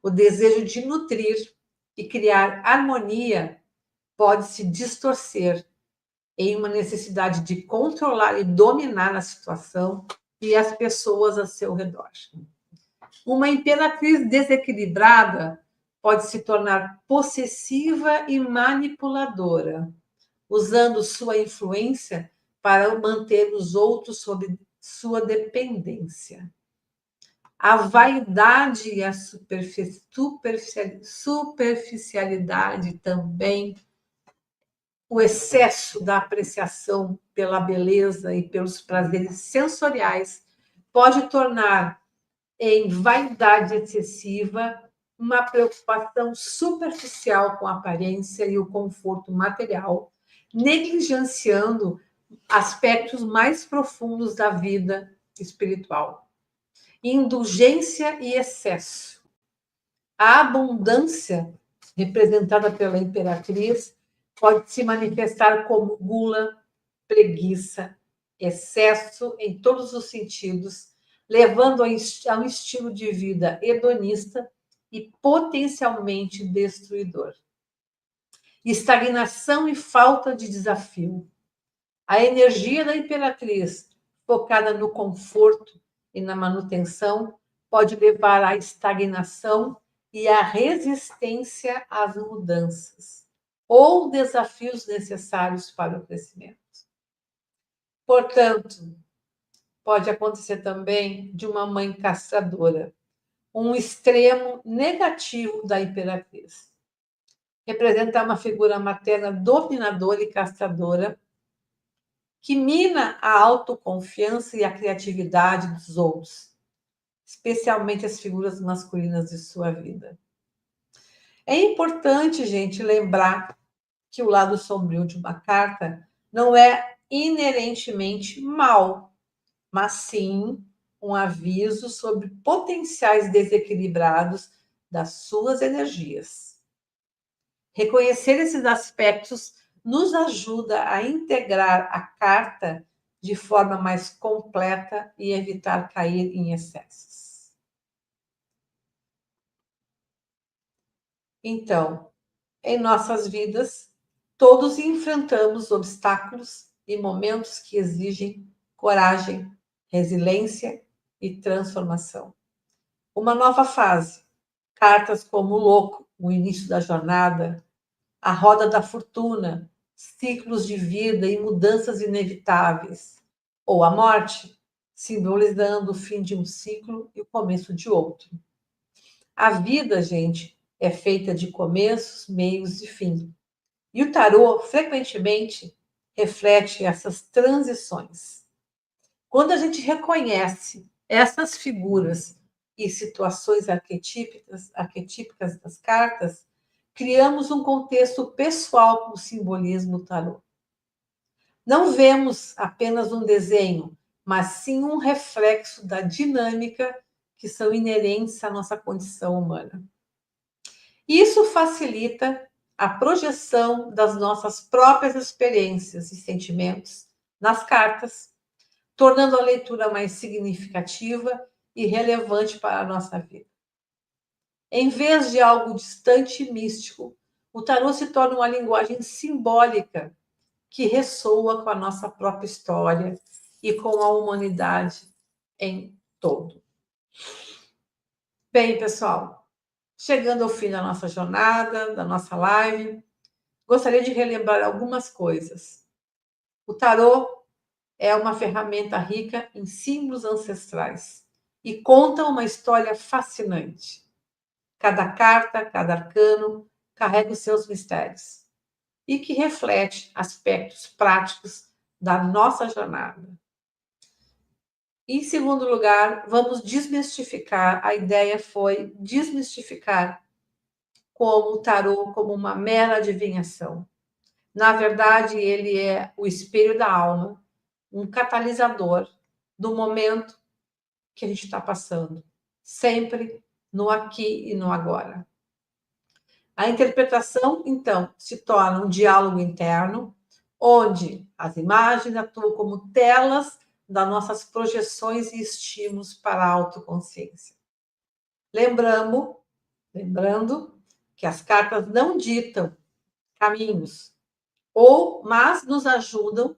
O desejo de nutrir e criar harmonia pode se distorcer em uma necessidade de controlar e dominar a situação e as pessoas a seu redor. Uma imperatriz desequilibrada pode se tornar possessiva e manipuladora, usando sua influência para manter os outros sob sua dependência. A vaidade e a superficialidade também, o excesso da apreciação pela beleza e pelos prazeres sensoriais pode tornar em vaidade excessiva uma preocupação superficial com a aparência e o conforto material, negligenciando aspectos mais profundos da vida espiritual. Indulgência e excesso. A abundância, representada pela imperatriz, pode se manifestar como gula, preguiça, excesso em todos os sentidos, levando a um estilo de vida hedonista e potencialmente destruidor. Estagnação e falta de desafio. A energia da imperatriz, focada no conforto e na manutenção, pode levar à estagnação e à resistência às mudanças ou desafios necessários para o crescimento. Portanto, pode acontecer também de uma mãe castradora, um extremo negativo da imperatriz. Representa uma figura materna dominadora e castradora, que mina a autoconfiança e a criatividade dos outros, especialmente as figuras masculinas de sua vida. É importante, gente, lembrar que o lado sombrio de uma carta não é inerentemente mal, mas sim um aviso sobre potenciais desequilibrados das suas energias. Reconhecer esses aspectos nos ajuda a integrar a carta de forma mais completa e evitar cair em excessos. Então, em nossas vidas, todos enfrentamos obstáculos e momentos que exigem coragem, resiliência e transformação. Uma nova fase, cartas como o louco, o início da jornada, a roda da fortuna, ciclos de vida e mudanças inevitáveis, ou a morte, simbolizando o fim de um ciclo e o começo de outro. A vida, gente, é feita de começos, meios e fim. E o tarô, frequentemente, reflete essas transições. Quando a gente reconhece essas figuras e situações arquetípicas das cartas, criamos um contexto pessoal para o simbolismo do tarô. Não vemos apenas um desenho, mas sim um reflexo da dinâmica que são inerentes à nossa condição humana. Isso facilita a projeção das nossas próprias experiências e sentimentos nas cartas, tornando a leitura mais significativa e relevante para a nossa vida. Em vez de algo distante e místico, o tarô se torna uma linguagem simbólica que ressoa com a nossa própria história e com a humanidade em todo. Bem, pessoal, chegando ao fim da nossa jornada, da nossa live, gostaria de relembrar algumas coisas. O tarô é uma ferramenta rica em símbolos ancestrais e conta uma história fascinante. Cada carta, cada arcano carrega os seus mistérios e que reflete aspectos práticos da nossa jornada. Em segundo lugar, vamos desmistificar. A ideia foi desmistificar como o tarô como uma mera adivinhação. Na verdade, ele é o espelho da alma, um catalisador do momento que a gente está passando, sempre no aqui e no agora. A interpretação, então, se torna um diálogo interno, onde as imagens atuam como telas das nossas projeções e estímulos para a autoconsciência. Lembrando que as cartas não ditam caminhos, mas nos ajudam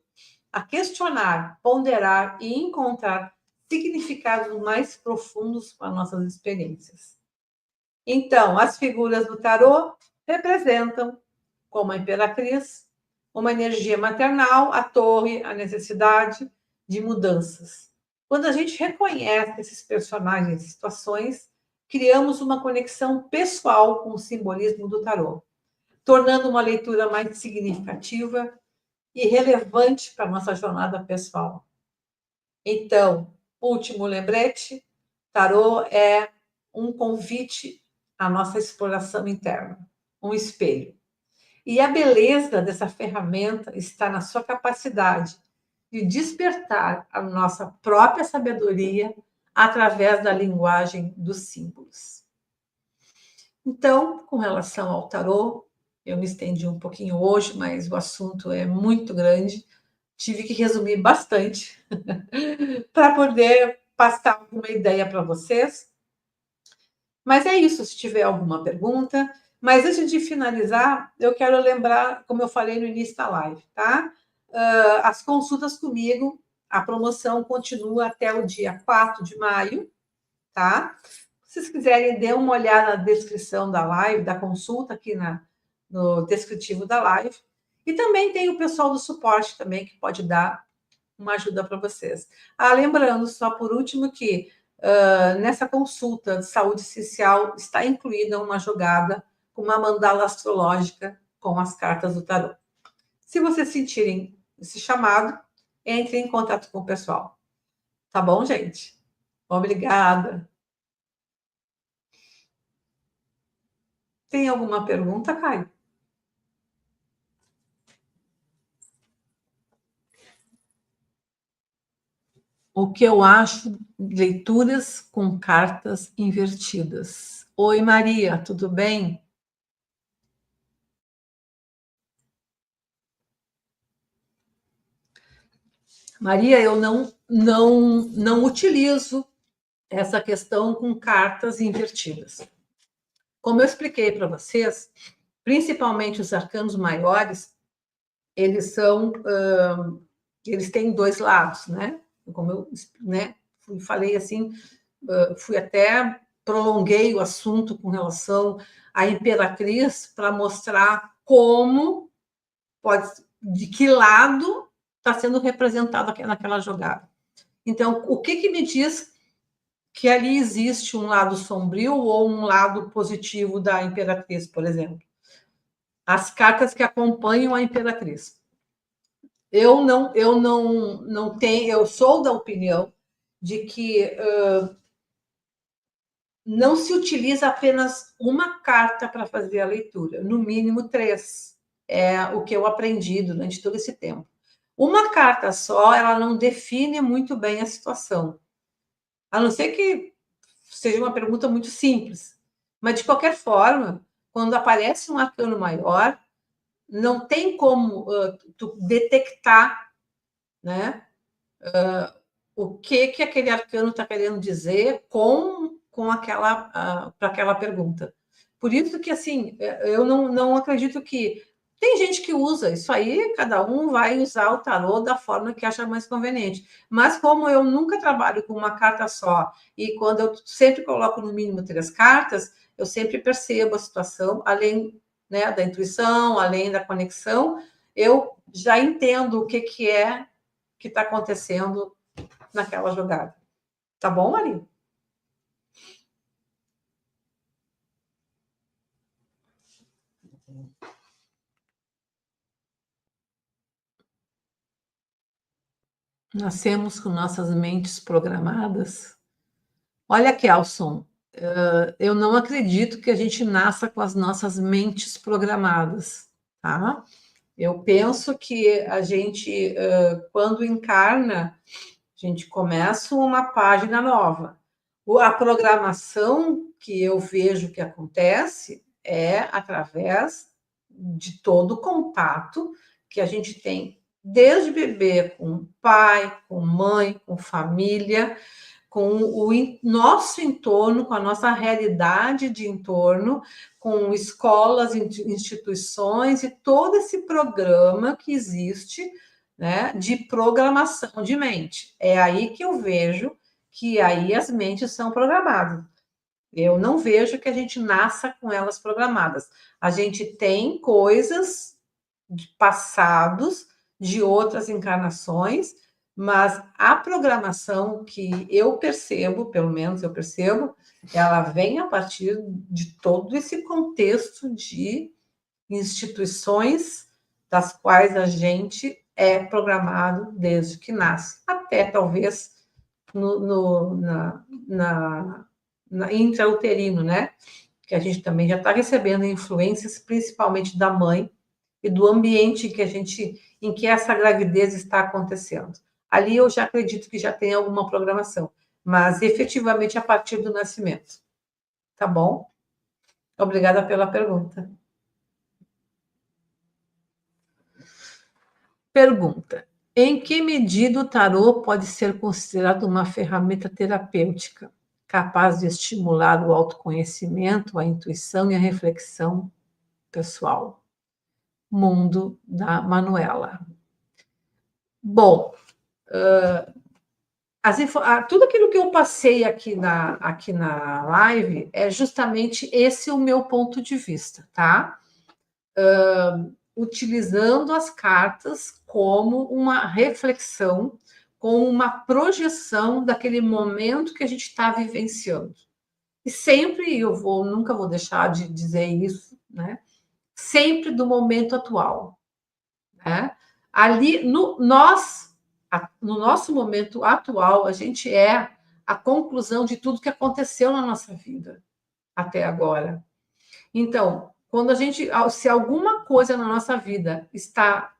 a questionar, ponderar e encontrar significados mais profundos para nossas experiências. Então, as figuras do tarô representam, como a imperatriz, uma energia maternal, a torre, a necessidade de mudanças. Quando a gente reconhece esses personagens e situações, criamos uma conexão pessoal com o simbolismo do tarô, tornando uma leitura mais significativa e relevante para a nossa jornada pessoal. Então, último lembrete, tarô é um convite à nossa exploração interna, um espelho. E a beleza dessa ferramenta está na sua capacidade de despertar a nossa própria sabedoria através da linguagem dos símbolos. Então, com relação ao tarô, eu me estendi um pouquinho hoje, mas o assunto é muito grande. Tive que resumir bastante para poder passar alguma ideia para vocês. Mas é isso, se tiver alguma pergunta. Mas antes de finalizar, eu quero lembrar, como eu falei no início da live, tá? As consultas comigo, a promoção continua até o dia 4 de maio, tá? Se vocês quiserem, dê uma olhada na descrição da live, da consulta aqui no descritivo da live. E também tem o pessoal do suporte também, que pode dar uma ajuda para vocês. Lembrando, só por último, que nessa consulta de saúde essencial está incluída uma jogada com uma mandala astrológica com as cartas do tarô. Se vocês sentirem esse chamado, entre em contato com o pessoal. Tá bom, gente? Obrigada. Tem alguma pergunta, Caio? O que eu acho de leituras com cartas invertidas. Oi, Maria, tudo bem? Maria, eu não utilizo essa questão com cartas invertidas. Como eu expliquei para vocês, principalmente os arcanos maiores, eles são, eles têm dois lados, né? Como eu, né, falei assim, fui até prolonguei o assunto com relação à Imperatriz para mostrar como pode, de que lado está sendo representado naquela jogada. Então, o que me diz que ali existe um lado sombrio ou um lado positivo da Imperatriz, por exemplo? As cartas que acompanham a Imperatriz. Eu não tenho, eu sou da opinião de que não se utiliza apenas uma carta para fazer a leitura, no mínimo 3. É o que eu aprendi durante todo esse tempo. Uma carta só, ela não define muito bem a situação. A não ser que seja uma pergunta muito simples. Mas, de qualquer forma, quando aparece um arcano maior, não tem como tu detectar, né, o que aquele arcano está querendo dizer com aquela para aquela pergunta. Por isso que assim eu não acredito que tem gente que usa isso aí, cada um vai usar o tarô da forma que acha mais conveniente. Mas como eu nunca trabalho com uma carta só e quando eu sempre coloco no mínimo 3 cartas, eu sempre percebo a situação, além, né, da intuição, além da conexão, eu já entendo o que é que está acontecendo naquela jogada. Tá bom, Maria? Nascemos com nossas mentes programadas. Olha, Kelson, eu não acredito que a gente nasça com as nossas mentes programadas, tá? Eu penso que a gente, quando encarna, a gente começa uma página nova. A programação que eu vejo que acontece é através de todo o contato que a gente tem desde bebê com pai, com mãe, com família, com o nosso entorno, com a nossa realidade de entorno, com escolas, instituições e todo esse programa que existe, né, de programação de mente. É aí que eu vejo que aí as mentes são programadas. Eu não vejo que a gente nasça com elas programadas. A gente tem coisas de passados, de outras encarnações, mas a programação que eu percebo, pelo menos eu percebo, ela vem a partir de todo esse contexto de instituições das quais a gente é programado desde que nasce, até talvez na intrauterino, né? Que a gente também já está recebendo influências, principalmente da mãe e do ambiente em que essa gravidez está acontecendo. Ali eu já acredito que já tem alguma programação, mas efetivamente a partir do nascimento. Tá bom? Obrigada pela pergunta. Pergunta: em que medida o tarô pode ser considerado uma ferramenta terapêutica, capaz de estimular o autoconhecimento, a intuição e a reflexão pessoal? Mundo da Manuela. Bom, tudo aquilo que eu passei aqui na live é justamente esse o meu ponto de vista, tá? Utilizando as cartas como uma reflexão, como uma projeção daquele momento que a gente está vivenciando. E sempre nunca vou deixar de dizer isso, né? Sempre do momento atual, né? Ali, nós no nosso momento atual, a gente é a conclusão de tudo que aconteceu na nossa vida até agora. Então, quando se alguma coisa na nossa vida está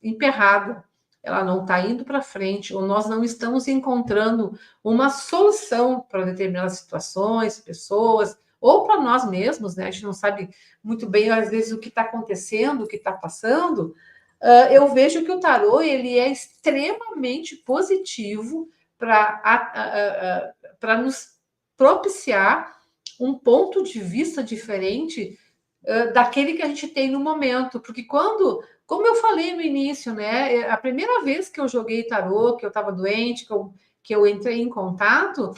emperrada, ela não está indo para frente, ou nós não estamos encontrando uma solução para determinadas situações, pessoas, ou para nós mesmos, né? A gente não sabe muito bem, às vezes, o que está acontecendo, o que está passando. Eu vejo que o tarô ele é extremamente positivo para nos propiciar um ponto de vista diferente daquele que a gente tem no momento, porque como eu falei no início, né, a primeira vez que eu joguei tarô, que eu estava doente, que eu entrei em contato,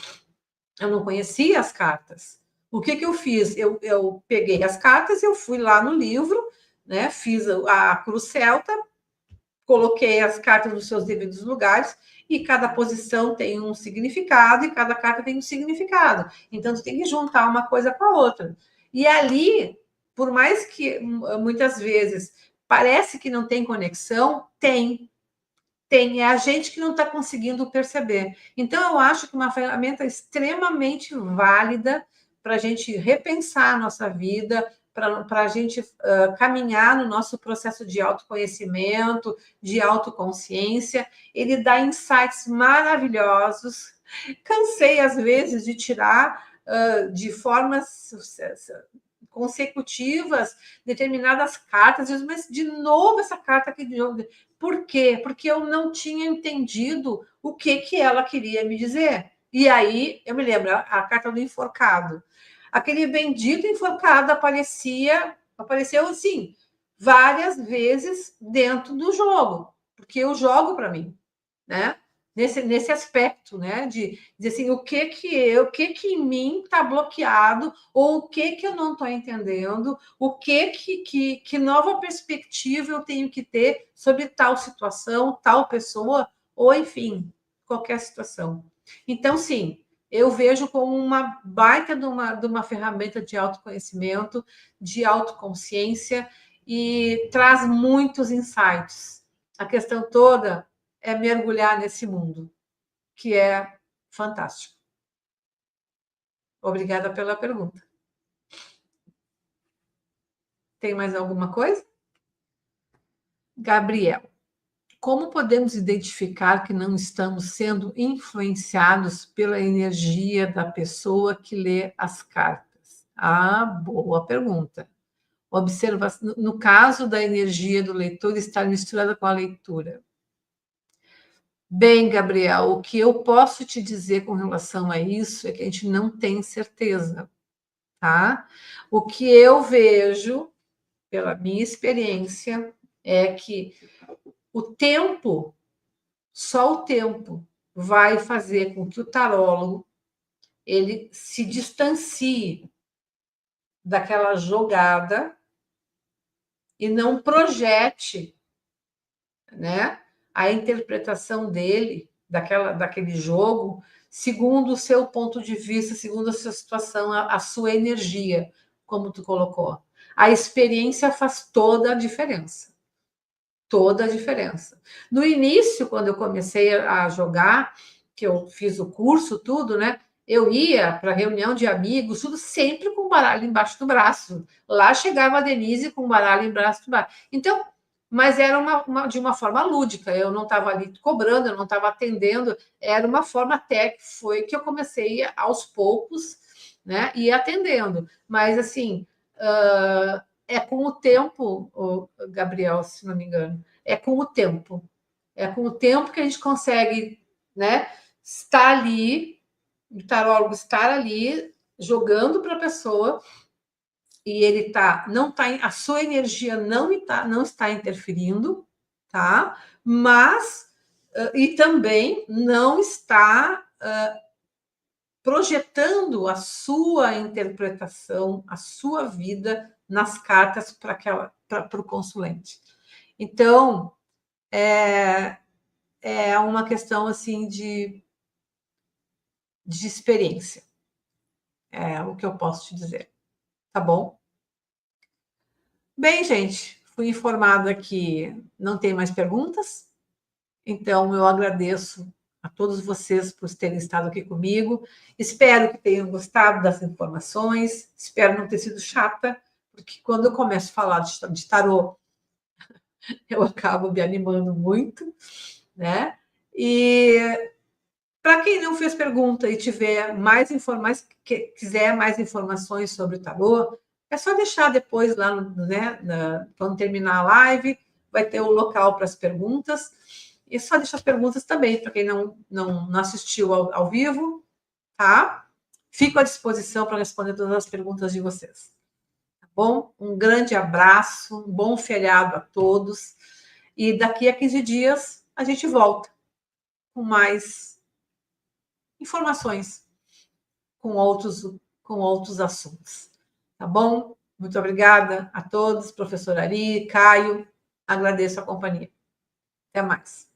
eu não conhecia as cartas. O que eu fiz? Eu peguei as cartas, eu fui lá no livro, né, fiz a cruz celta, coloquei as cartas nos seus devidos lugares, e cada posição tem um significado, e cada carta tem um significado. Então, você tem que juntar uma coisa com a outra. E ali, por mais que muitas vezes parece que não tem conexão, tem. É a gente que não está conseguindo perceber. Então, eu acho que uma ferramenta extremamente válida para a gente repensar a nossa vida, para a gente caminhar no nosso processo de autoconhecimento, de autoconsciência. Ele dá insights maravilhosos. Cansei, às vezes, de tirar de formas consecutivas determinadas cartas, mas de novo essa carta aqui de novo. Por quê? Porque eu não tinha entendido o que ela queria me dizer. E aí, eu me lembro, a carta do enforcado. Aquele bendito enforcado apareceu assim, várias vezes dentro do jogo, porque eu jogo para mim, né? Nesse aspecto, né? De dizer assim, o que em mim está bloqueado, ou o que eu não estou entendendo, o que nova perspectiva eu tenho que ter sobre tal situação, tal pessoa, ou enfim, qualquer situação. Então, sim, eu vejo como uma baita de uma ferramenta de autoconhecimento, de autoconsciência, e traz muitos insights. A questão toda é mergulhar nesse mundo, que é fantástico. Obrigada pela pergunta. Tem mais alguma coisa? Gabriel, como podemos identificar que não estamos sendo influenciados pela energia da pessoa que lê as cartas? Ah, boa pergunta. Observação, no caso da energia do leitor estar misturada com a leitura. Bem, Gabriel, o que eu posso te dizer com relação a isso é que a gente não tem certeza, tá? O que eu vejo, pela minha experiência, é que o tempo, só o tempo, vai fazer com que o tarólogo ele se distancie daquela jogada e não projete, né, a interpretação dele daquele jogo segundo o seu ponto de vista, segundo a sua situação, a sua energia, como tu colocou. A experiência faz toda a diferença. Toda a diferença. No início, quando eu comecei a jogar, que eu fiz o curso, tudo, né? Eu ia para reunião de amigos, tudo sempre com baralho embaixo do braço. Lá chegava a Denise com baralho embaixo do braço. Então, mas era de uma forma lúdica, eu não estava ali cobrando, eu não estava atendendo, era uma forma até que foi que eu comecei aos poucos, né, ir atendendo. Mas, assim, é com o tempo, Gabriel, se não me engano, é com o tempo. É com o tempo que a gente consegue, né, estar ali, o tarólogo estar ali, jogando para a pessoa, e ele não tá, a sua energia não está interferindo, tá? Mas e também não está projetando a sua interpretação, a sua vida nas cartas para o consulente. Então, é uma questão assim de experiência. É o que eu posso te dizer. Tá bom? Bem, gente, fui informada que não tem mais perguntas. Então, eu agradeço a todos vocês por terem estado aqui comigo. Espero que tenham gostado das informações. Espero não ter sido chata, porque quando eu começo a falar de tarô, eu acabo me animando muito, né? E para quem não fez pergunta e tiver mais informações, quiser mais informações sobre o tarô, é só deixar depois lá, né, quando terminar a live, vai ter o local para as perguntas. E só deixar as perguntas também, para quem não assistiu ao vivo, tá? Fico à disposição para responder todas as perguntas de vocês. Tá bom? Um grande abraço, um bom feriado a todos. E daqui a 15 dias a gente volta com mais informações, com outros assuntos. Tá bom? Muito obrigada a todos, professor Ari, Caio. Agradeço a companhia. Até mais.